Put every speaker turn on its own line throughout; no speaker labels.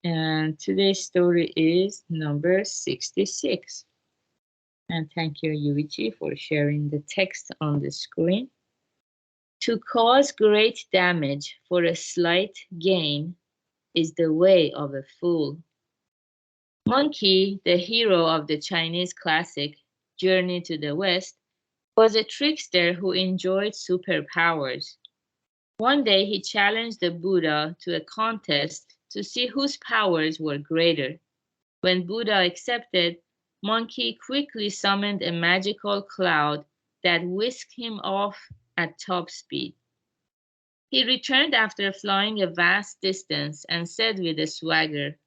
And today's story is number 66. And thank you, Yuichi, for sharing the text on the screen. To cause great damage for a slight gain is the way of a fool. Monkey, the hero of the Chinese classic Journey to the West, was a trickster who enjoyed superpowers. One day he challenged the Buddha to a contest to see whose powers were greater. When Buddha accepted, Monkey quickly summoned a magical cloud that whisked him off at top speed. He returned after flying a vast distance and said with a swagger,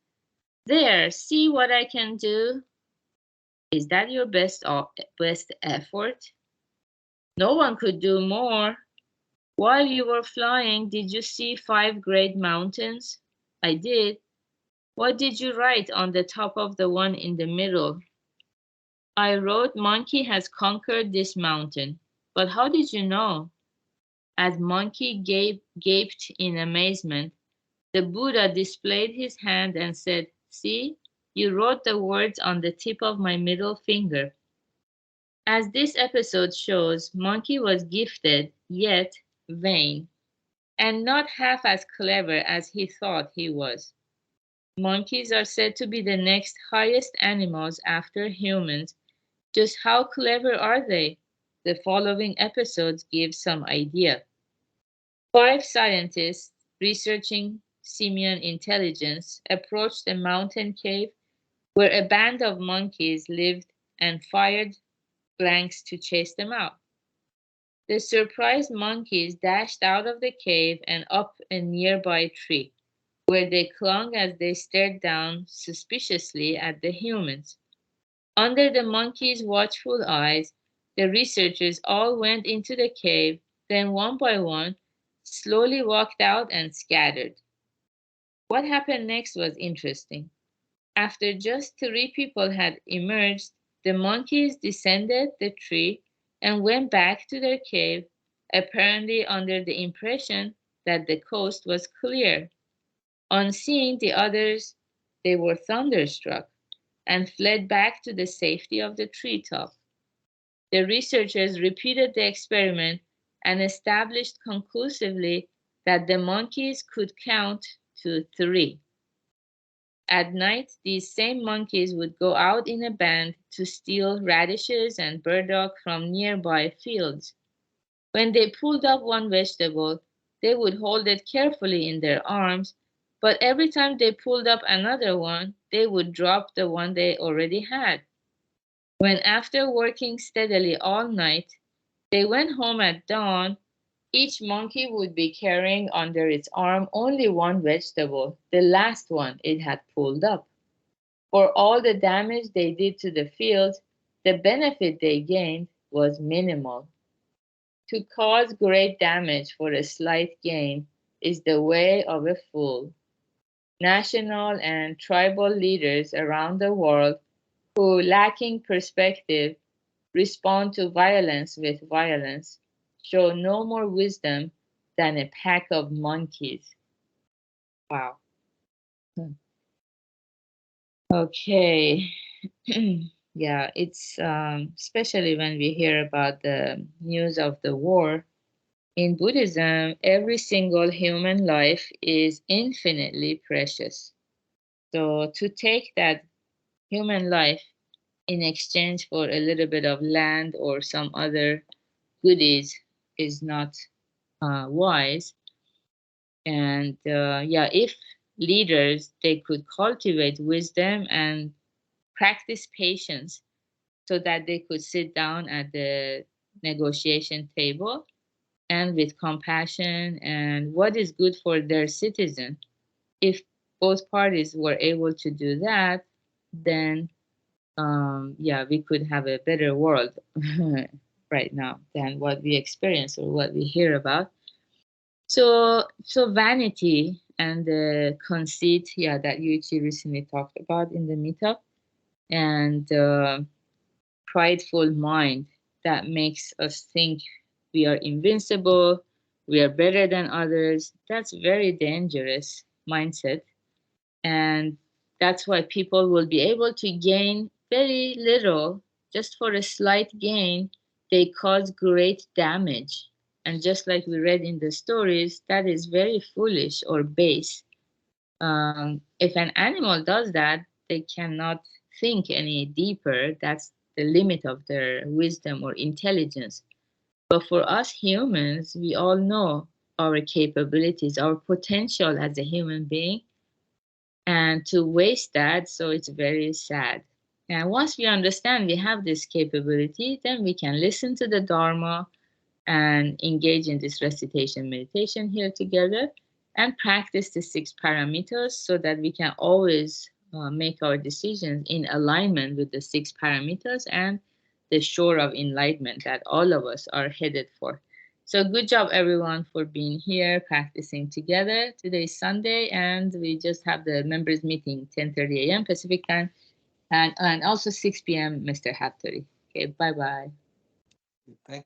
"There, see what I can do? Is that your best effort? No one could do more. While you were flying, did you see 5 great mountains? I did. What did you write on the top of the one in the middle? I wrote, Monkey has conquered this mountain. But how did you know? As Monkey gaped in amazement, the Buddha displayed his hand and said, See, you wrote the words on the tip of my middle finger. As this episode shows, Monkey was gifted, yet vain, and not half as clever as he thought he was. Monkeys are said to be the next highest animals after humans. Just how clever are they? The following episodes give some idea. 5 scientists researching simian intelligence approached a mountain cave where a band of monkeys lived and fired blanks to chase them out. The surprised monkeys dashed out of the cave and up a nearby tree, where they clung as they stared down suspiciously at the humans. Under the monkeys' watchful eyes, the researchers all went into the cave, then one by one, slowly walked out and scattered. What happened next was interesting. After just 3 people had emerged, the monkeys descended the tree and went back to their cave, apparently under the impression that the coast was clear. On seeing the others, they were thunderstruck and fled back to the safety of the treetop. The researchers repeated the experiment and established conclusively that the monkeys could count to 3. At night, these same monkeys would go out in a band to steal radishes and burdock from nearby fields. When they pulled up one vegetable, they would hold it carefully in their arms, but every time they pulled up another one, they would drop the one they already had. When, after working steadily all night, they went home at dawn, each monkey would be carrying under its arm only one vegetable, the last one it had pulled up. For all the damage they did to the fields, the benefit they gained was minimal. To cause great damage for a slight gain is the way of a fool. National and tribal leaders around the world who, lacking perspective, respond to violence with violence, show no more wisdom than a pack of monkeys. Wow. Okay. Yeah, it's especially when we hear about the news of the war. In Buddhism, every single human life is infinitely precious. So to take that human life in exchange for a little bit of land or some other goodies is not wise. And yeah, if leaders they could cultivate wisdom and practice patience so that they could sit down at the negotiation table and with compassion and what is good for their citizen. If both parties were able to do that, then yeah, we could have a better world right now than what we experience or what we hear about. So vanity and the conceit, yeah, that Yuichi recently talked about in the meetup, and prideful mind that makes us think we are invincible, we are better than others. That's very dangerous mindset. And that's why people will be able to gain very little. Just for a slight gain, they cause great damage. And just like we read in the stories, that is very foolish or base. If an animal does that, they cannot think any deeper. That's the limit of their wisdom or intelligence. But for us humans, we all know our capabilities, our potential as a human being, and to waste that, so it's very sad. And once we understand we have this capability, then we can listen to the Dharma and engage in this recitation meditation here together and practice the 6 parameters so that we can always make our decisions in alignment with the 6 parameters and the shore of enlightenment that all of us are headed for. So good job everyone for being here practicing together. Today is Sunday and we just have the members meeting 10:30 a.m. Pacific time and also 6 p.m. Mr. Hattori. Okay, bye-bye.
Thank you.